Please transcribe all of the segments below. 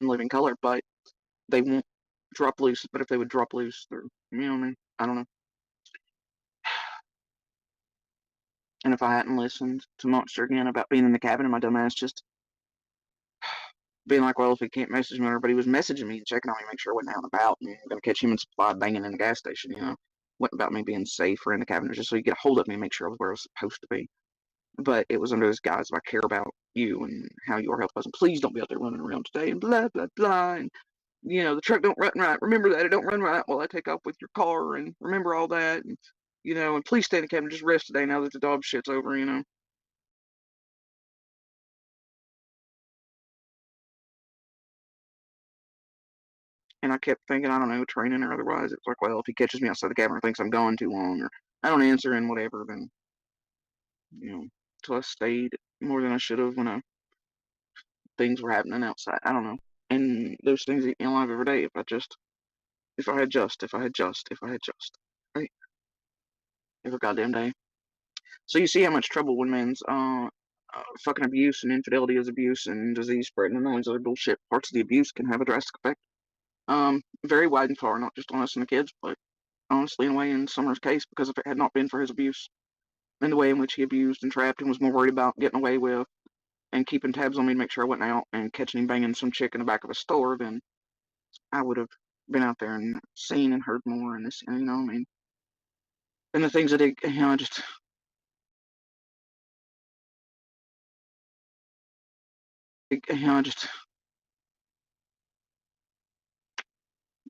in living color, but they won't drop loose. But if they would drop loose, they're, you know what I mean? I don't know. And if I hadn't listened to Monster again about being in the cabin, and my dumb ass just being like, well, if he can't message me, everybody was messaging me and checking on me, make sure I wasn't out and about, and gonna catch him in supply banging in the gas station, you know. Wasn't about me being safe or in the cabin, just so you get a hold of me and make sure I was where I was supposed to be. But it was under this guise of I care about you and how your health was, and please don't be out there running around today, and blah blah blah, and you know the truck don't run right. Remember that it don't run right while I take off with your car, and remember all that, and you know, and please stay in the cabin, just rest today now that the dog shit's over, you know. And I kept thinking, I don't know, training or otherwise. It's like, well, if he catches me outside the cabin or thinks I'm gone too long or I don't answer and whatever, then, you know, till I stayed more than I should have when things were happening outside. I don't know. And those things eat me alive every day if I had just, right? Every goddamn day. So you see how much trouble one man's fucking abuse and infidelity is abuse and disease spreading and all these other bullshit parts of the abuse can have a drastic effect. Very wide and far, not just on us and the kids, but honestly, in a way, in Summer's case, because if it had not been for his abuse and the way in which he abused and trapped and was more worried about getting away with and keeping tabs on me to make sure I wasn't out and catching him banging some chick in the back of a store, then I would have been out there and seen and heard more and this, you know, I mean, and the things I did, you know, just, just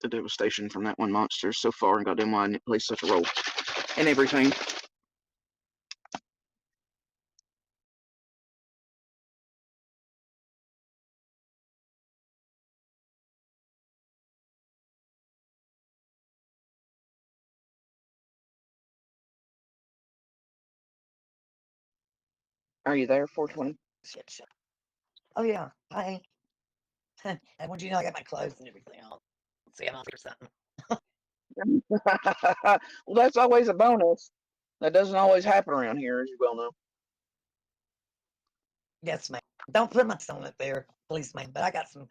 the devastation from that one monster so far and goddamn why it plays such a role in everything. Are you there, 420? Shit, shit. Oh yeah, I and would you know I got my clothes and everything on? See, I'm off or something. Well, that's always a bonus. That doesn't always happen around here, as you well know. Yes, ma'am. Don't put my phone up there, please, ma'am. But I got some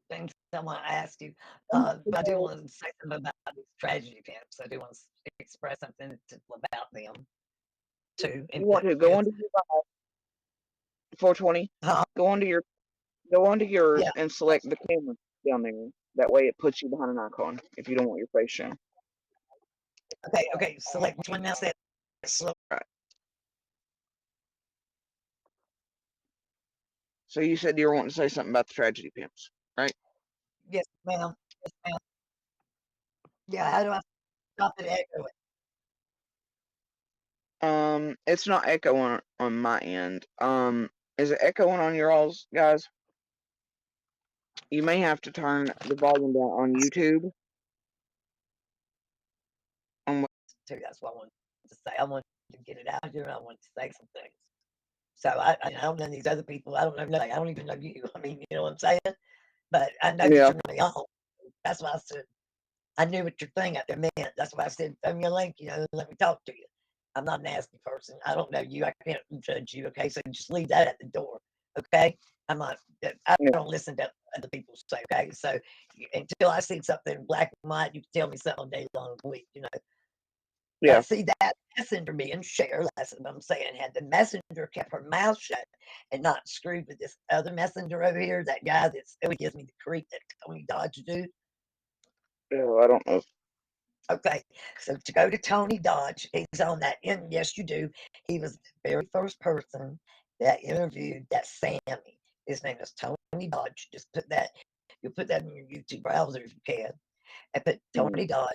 things I want to ask you. But I do want to say something about these tragedy camps. I do want to express something about them too. You want to go onto your 420, uh, go onto your go onto yours yeah. and select the camera down there. That way it puts you behind an icon if you don't want your face shown. Okay. Okay. Select which one now. Said slow. Right. So you said you were wanting to say something about the tragedy pimps, right? Yes, ma'am. Yes, ma'am. Yeah. How do I stop it echoing? It's not echoing on my end. Is it echoing on your all's, guys? You may have to turn the volume down on YouTube. That's what I wanted to say. I wanted to get it out here and I wanted to say some things. So I don't know these other people. I don't know nothing. I don't even know you. I mean, you know what I'm saying? But I know that Yeah. you're not young. That's why I said I knew what your thing out there meant. That's why I said throw me a link, let me talk to you. I'm not a nasty person. I don't know you. I can't judge you. Okay, so just leave that at the door. Okay, I'm not. I Yeah. don't listen to other people say. Okay, so until I see something in black and white, you can tell me something all day long, week. Yeah. But see that messenger being shared, that's what I'm saying. Had the messenger kept her mouth shut and not screwed with this other messenger over here, that guy that still gives me the creep, that Tony Dodge dude. Yeah, I don't know. Okay, so to go to Tony Dodge, he's on that. And yes, you do. He was the very first person that interviewed that Sammy. His name is Tony Dodge. Just put that. You'll put that in your YouTube browser if you can. And put Tony Dodge.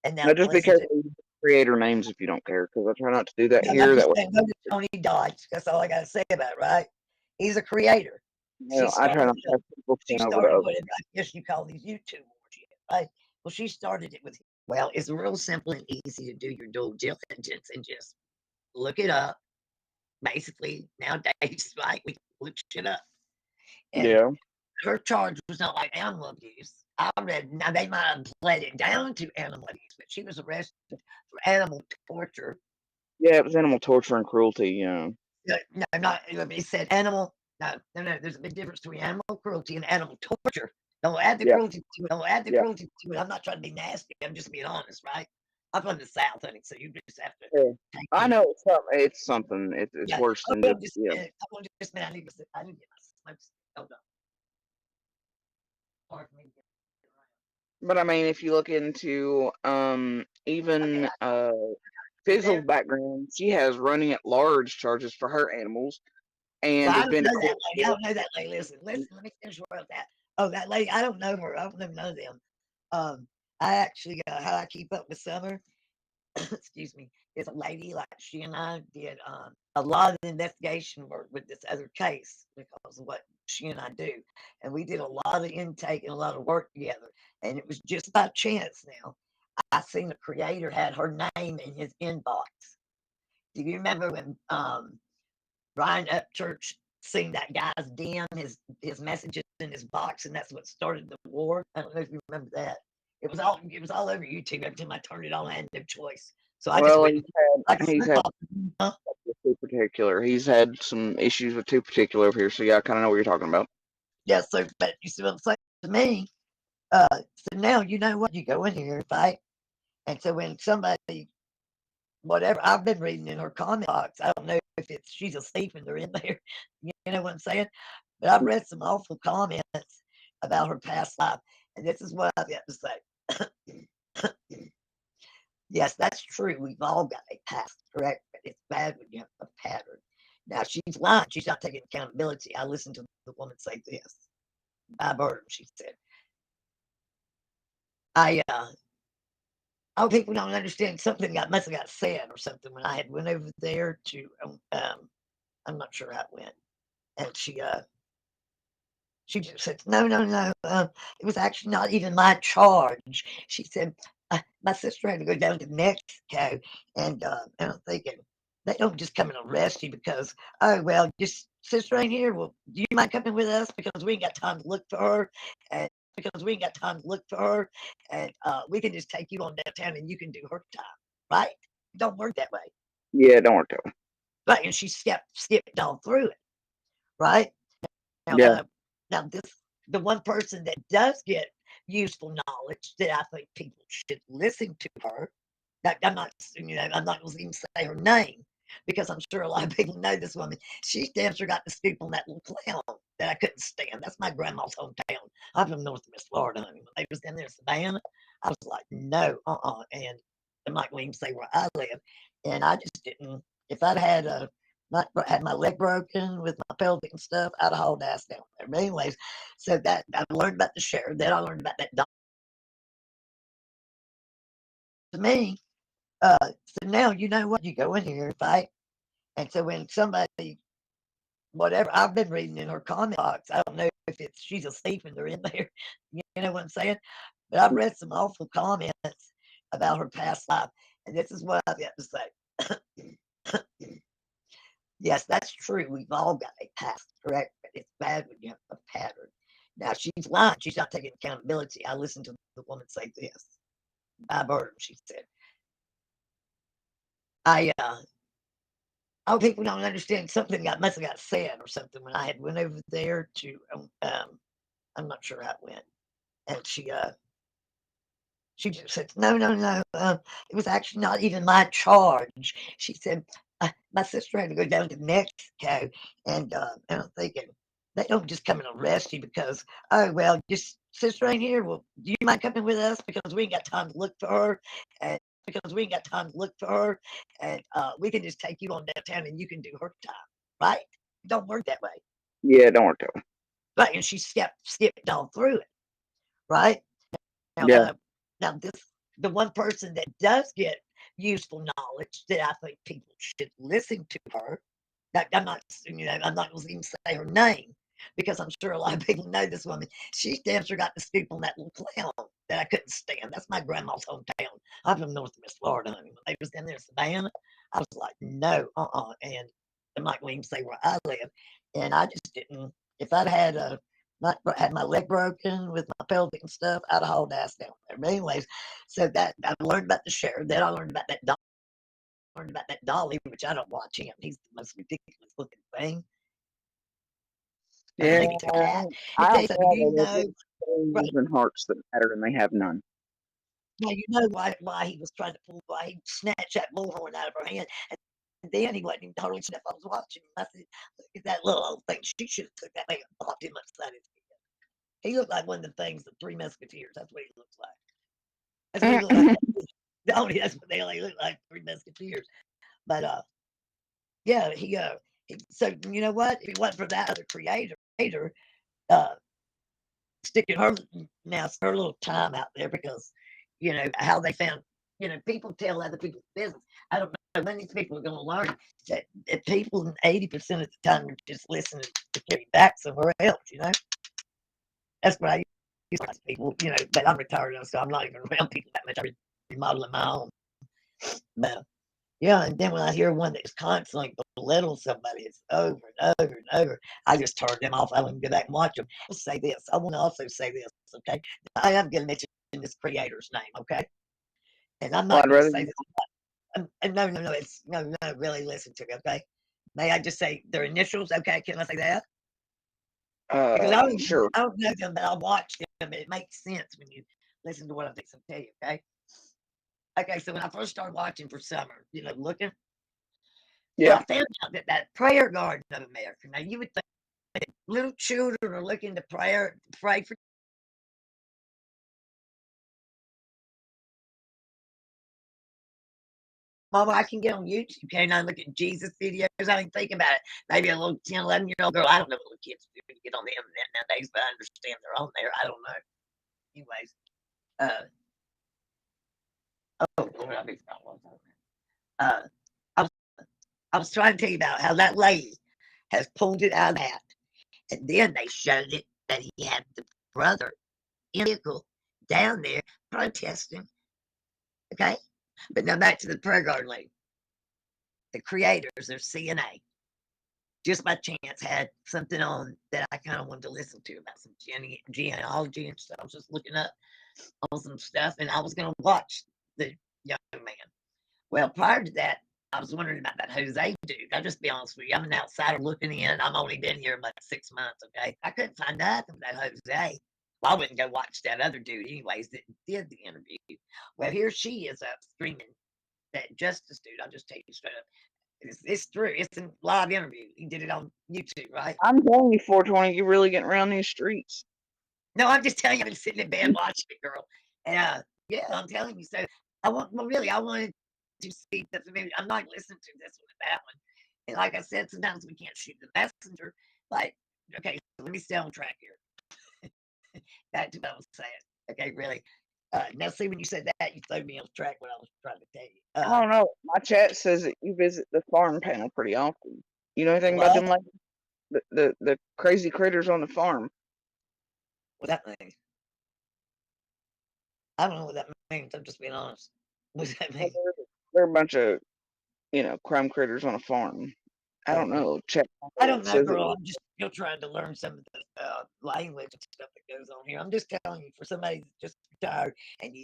And Now now just be listen to. careful with creator names if you don't care, because I try not to do that No, I'm here. That just way, saying, go to Tony Dodge. That's all I got to say about it, right? He's a creator. you know, I try not to have people She stand over to started others. what I guess you call these YouTube wars, right? Well, she started it with, well, it's real simple and easy to do your due diligence and just look it up. Basically, nowadays, right, we look shit up. And Yeah. her charge was not like animal abuse. I read, now they might have played it down to animal abuse, but she was arrested for animal torture. Yeah, it was animal torture and cruelty. No, not, it said animal No, no, no. There's a big difference between animal cruelty and animal torture. Don't add the Yeah, cruelty to it. Don't add the yeah. cruelty to it. I'm not trying to be nasty. I'm just being honest, right? I'm from the South, honey, so you just have to Yeah. take I me. know it's something. It's Yeah. worse than Hold just on just yeah. a minute. Hold on just a minute. I need to get my smokes. Hold on. Hard for me to get around. But I mean, if you look into Okay, even you Fizzle's there? background, she has running at large charges for her animals and Well, I has don't been to know that court lady. I for don't know that lady. Listen, let me finish about that. Oh, that lady, I don't know her. I don't even know them. Um, I actually, how I keep up with Summer, excuse me, is a lady like she and I did a lot of investigation work with this other case because of what she and I do. And we did a lot of intake and a lot of work together. And it was just by chance now. I seen the creator had her name in his inbox. Do you remember when Ryan Upchurch seen that guy's DM, his messages in his box, and that's what started the war? I don't know if you remember that. It was all over YouTube. Every time I turned it on, I had no choice. So I just well, went like a he's snake had off. Huh? too particular. He's had some issues with too particular over here, so yeah, I kind of know what you're talking about. Yeah, so but you see what I'm saying to me? So now you know what you go in here and fight. And so when somebody whatever I've been reading in her comment box, I don't know if it's she's asleep and they're in there. You know what I'm saying? But I've read some awful comments about her past life, and this is what I've got to say. Yes, that's true. We've all got a past, correct? But it's bad when you have a pattern. Now she's lying. She's not taking accountability. I listened to the woman say this. I heard her. She said, "I oh, people don't understand something got must have got said or something when I had went over there to I'm not sure how it went, and she just said, "No, no, no. It was actually not even my charge." She said, "My sister had to go down to Mexico, and I'm thinking they don't just come and arrest you because oh well, your sister ain't here. Well, do you mind coming with us because we ain't got time to look for her, and because we ain't got time to look for her, and we can just take you on downtown and you can do her time, right? It don't work that way, Yeah, don't worry, Taylor. right?" And she skipped all through it, right? Now, Yeah, this the one person that does get useful knowledge that I think people should listen to her. Now, I'm not going to even say her name because I'm sure a lot of people know this woman. She damn sure got the scoop on that little clown that I couldn't stand. That's my grandma's hometown. I'm from Northwest Florida. Honey. When they was down there in Savannah, I was like, no, and I'm not going to even say where I live. And I just didn't. If I'd had not had my leg broken with my pelvic and stuff, I'd have hauled ass down there. But anyways, so that I learned about the sheriff. Then I learned about that dog. To me, so now you know what you go in here and fight. And so when somebody whatever I've been reading in her comment box, I don't know if it's she's asleep and they're in there. You know what I'm saying? But I've read some awful comments about her past life, and this is what I've got to say. Yes, that's true. We've all got a past, correct? But it's bad when you have a pattern. Now she's lying. She's not taking accountability. I listened to the woman say this. I heard her. She said, "I oh, people don't understand something got must have got said or something when I had went over there to I'm not sure how it went, and she just said, "No, no, no. It was actually not even my charge." She said, "My sister had to go down to Mexico, and I'm thinking they don't just come and arrest you because oh well, your sister ain't here. Well, do you mind coming with us because we ain't got time to look for her, and because we ain't got time to look for her, and we can just take you on downtown and you can do her time, right? It don't work that way, yeah, don't worry, Taylor. right?" And she skipped all through it, right? Now, Yeah, this the one person that does get useful knowledge that I think people should listen to her. Now, I'm not going to even say her name because I'm sure a lot of people know this woman. She damn sure got the scoop on that little clown that I couldn't stand. That's my grandma's hometown. I'm from Northwest Florida. Honey. When they was down there in Savannah, I was like, no, and I'm not going to even say where I live. And I just didn't. If I'd had not had my leg broken with my pelvic and stuff, I'd have hauled ass down there. But anyways, so that I learned about the sheriff. Then I learned about that dog. Learned about that dolly, which I don't watch him. He's the most ridiculous looking thing. I mean, Yeah, they get to cat. I It tell have you to something, have you a know, right? souls and hearts that matter, and they have none. Now you know why he was trying to pull, why he snatched that bullhorn out of her hand, and then he wasn't even totally sure if I was watching him. I said, "Look at that little old thing. She should have took that thing and popped him upside his head." He looked like one of the things, the Three Musketeers. That's what he looks like. That's what he looked like. Don't he? That's what they look like, Three Musketeers. But yeah, so you know what? If it wasn't for that other creator, uh, sticking her now her little time out there, because how they found, people tell other people's business. I don't know when these people are going to learn that people 80% of the time are just listening to get back somewhere else. That's what I used to ask people. But I'm retired now, so I'm not even around people that much. I'm remodeling my own. But yeah, and then when I hear one that's constantly belittles somebody, it's over and over and over. I just turn them off. I wouldn't go back and watch them. I'll say this. I want to also say this, okay? I am going to mention this creator's name, okay? And I'm Well, not I'd going to rather say this. And no, no, no. No, no. Really listen to me, okay? May I just say their initials? Okay, can I say that? Because sure. I don't know them, but I watch them, and it makes sense when you listen to what I'm fixing to tell you, okay? Okay, so when I first started watching for summer, looking, well, Yeah. I found out that prayer garden of America. Now, you would think that little children are looking to pray for. Mama, I can get on YouTube, can I look at Jesus videos? I didn't think about it. Maybe a little 10, 11-year-old girl. I don't know what little kids do to get on the internet nowadays, but I understand they're on there. I don't know. Anyways, oh, Lord, I be uh, I was, I was trying to tell you about how that lady has pulled it out of that. And then they showed it that he had the brother in the vehicle down there protesting. Okay. But now back to the prayer garden lady. The creators of CNA, just by chance, had something on that I kind of wanted to listen to about some genealogy and stuff. I was just looking up on some stuff, and I was going to watch the young man. Well, prior to that, I was wondering about that Jose dude. I'll just be honest with you. I'm an outsider looking in. I've only been here about 6 months, okay? I couldn't find nothing about Jose. Well, I wouldn't go watch that other dude anyways that did the interview. Well, here she is up screaming that Justice dude. I'll just tell you straight up. It's true. It's a live interview. He did it on YouTube, right? I'm telling you, 420, you're really getting around these streets. No, I'm just telling you, I've been sitting in bed watching it, girl. And yeah, I'm telling you. So I wanted to see the movie. I'm not listening to this one and that one. And like I said, sometimes we can't shoot the messenger. Like, okay, so let me stay on track here. Back to what I was saying. Okay, really. Now, see, when you said that, you threw me off track what I was trying to tell you. I don't know. My chat says that you visit the farm panel pretty often. You know anything about What? them, like the crazy critters on the farm? What that mean? I don't know what that means. I'm just being honest. What does that Well, mean? they're a bunch of crime critters on a farm. I don't Oh, know. Chat I don't know, says that. girl. I'm just still trying to learn some of the language and stuff that goes on here. I'm just telling you, for somebody that's just retired and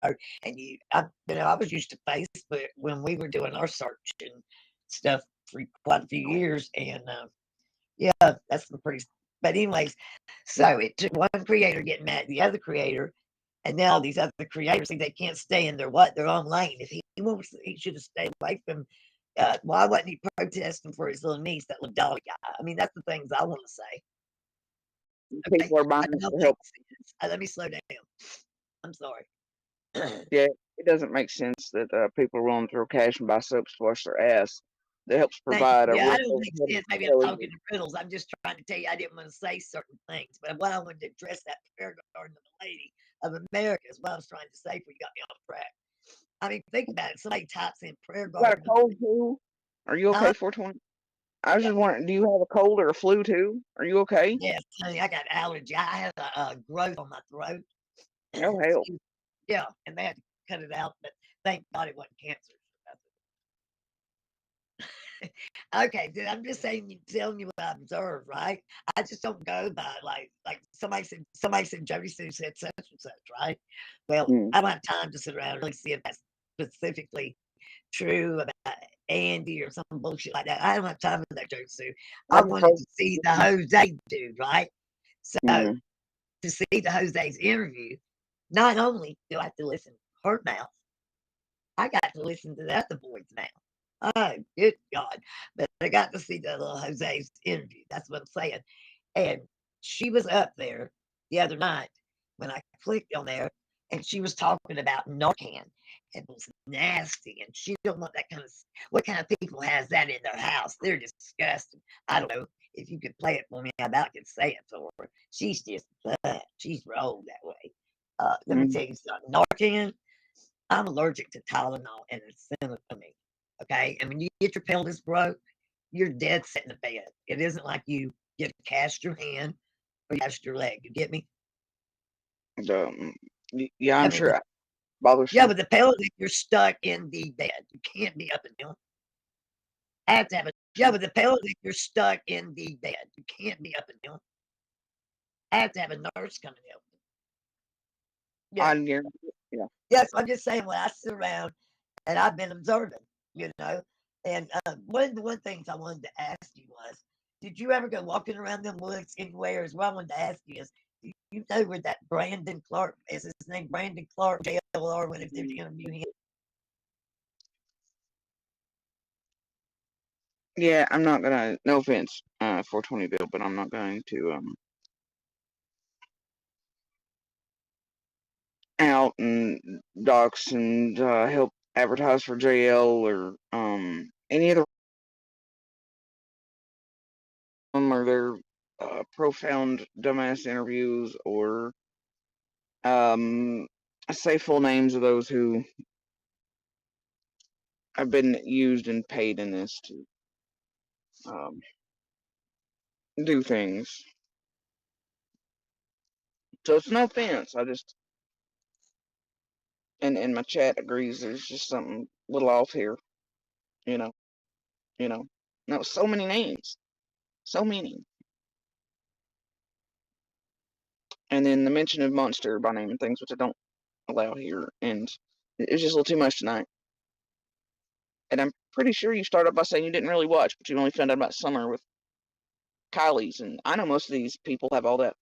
I was used to Facebook when we were doing our search and stuff for quite a few years, and yeah, that's some pretty. But anyways, so it took one creator getting mad at the other creator, and now these other creators think they can't stay in their own lane. If he wants, he should have stayed away from. Why wasn't he protesting for his little niece, that little Dolly guy? I mean, that's the things I want to say. Okay, People are buying I it don't to make help. sense. Let me slow down. I'm sorry. Yeah, it doesn't make sense that people are willing to throw cash and buy soap to wash their ass. That helps Thank you. provide a Yeah, I roof don't over make their head. sense. Maybe I'm talking in riddles. I'm just trying to tell you I didn't want to say certain things. But what I wanted to address that prayer garden of the lady of America is what I was trying to say before you got me off track. I mean, think about it. Somebody types in prayer You got a garden of cold too? Are you okay, huh? 420? I was Yeah, just wondering, do you have a cold or a flu too? Are you okay? yes, honey, I got allergy. I have a growth on my throat. Oh hell. Excuse me. Yeah, and they had to cut it out, but thank God it wasn't cancer. Okay, dude, I'm just telling you what I observed, right? I just don't go by like somebody said JodieSue's said such and such, right? Well, Mm. I don't have time to sit around and really see if that's specifically true about Andy or some bullshit like that. I don't have time for that, Jodie Sue. I I wanted just to see the Jose dude, right? So mm, to see the Jose's interview, not only do I have to listen to her mouth, I got to listen to the other boy's mouth. Oh, good God. But I got to see the little Jose's interview. That's what I'm saying. And she was up there the other night when I clicked on there, and she was talking about Narcan. It was nasty, and she don't want that kind of. What kind of people has that in their house? They're disgusting. I don't know if you could play it for me. I about could say it for her. She's just, she's rolled that way. Let me mm, tell you something. Narcan. I'm allergic to Tylenol, and it's similar to me. Okay, and when you get your pelvis broke, you're dead set in the bed. It isn't like you get to cast your hand or you cast your leg. You get me? um, yeah, Yeah, I'm but sure the, it bothers yeah, you. but the pelvic, you're stuck in the bed. You can't be up and down. I have to have a yeah, but the pelvic, you're stuck in the bed. You can't be up and down. I have to have a nurse come and help me. Yeah, I guarantee it. Yeah. yes. I'm just saying when I sit around and I've been observing, And one of the one things I wanted to ask you was, did you ever go walking around them woods anywhere? Is what I wanted to ask you is, do you know where that Brandon Clark is? His name Brandon Clark, JLR. When if they Mm, interview him, yeah, I'm not gonna. No offense, 420 Bill, but I'm not going to out and docs and help advertise for JL or any other them or their profound dumbass interviews or um say full names of those who have been used and paid in this to um, do things. So it's no offense. I just and my chat agrees. There's just something a little off here. You know. You know. No, so many names, so many, and then the mention of monster by name and things, which I don't allow here, and it was just a little too much tonight. And I'm pretty sure you started by saying you didn't really watch, but you only found out about Summer with Kylie's, and I know most of these people have all that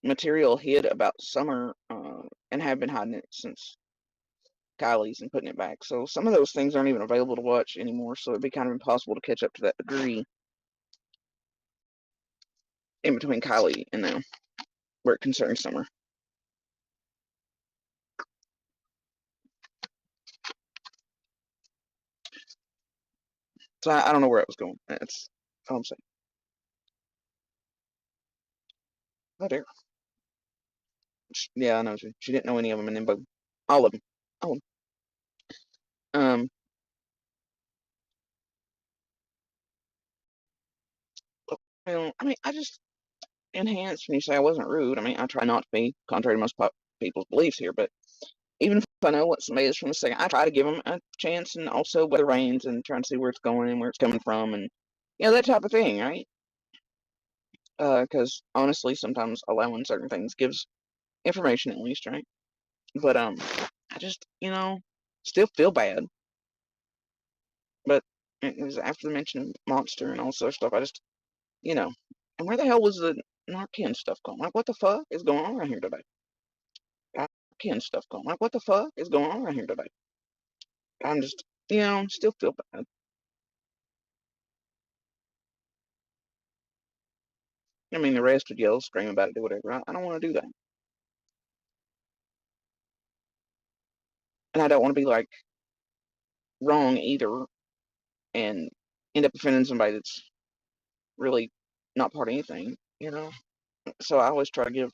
material hid about Summer and have been hiding it since Kylie's and putting it back. So some of those things aren't even available to watch anymore. So it'd be kind of impossible to catch up to that degree in between Kylie and now, where it concerns Summer. So I don't know where I was going. That's all I'm saying. Oh dear. Yeah, I know. She didn't know any of them, and then boom, all of them. All of them. Well, I mean, I just enhanced when you say I wasn't rude. I mean, I try not to be, contrary to most people's beliefs here. But even if I know what somebody is from a second, I try to give them a chance, and also weather rains and try and see where it's going and where it's coming from, and that type of thing, right? Because honestly, sometimes allowing certain things gives information at least, right? But I just still feel bad. But it was after the mention of Monster and all this other stuff, I just and where the hell was the Narcan stuff going? Like, what the fuck is going on around here today? Narcan stuff going. Like, what the fuck is going on around here today? I'm just, still feel bad. I mean, the rest would yell, scream about it, do whatever. I don't want to do that, and I don't want to be like wrong either, and end up offending somebody that's really not part of anything. So I always try to give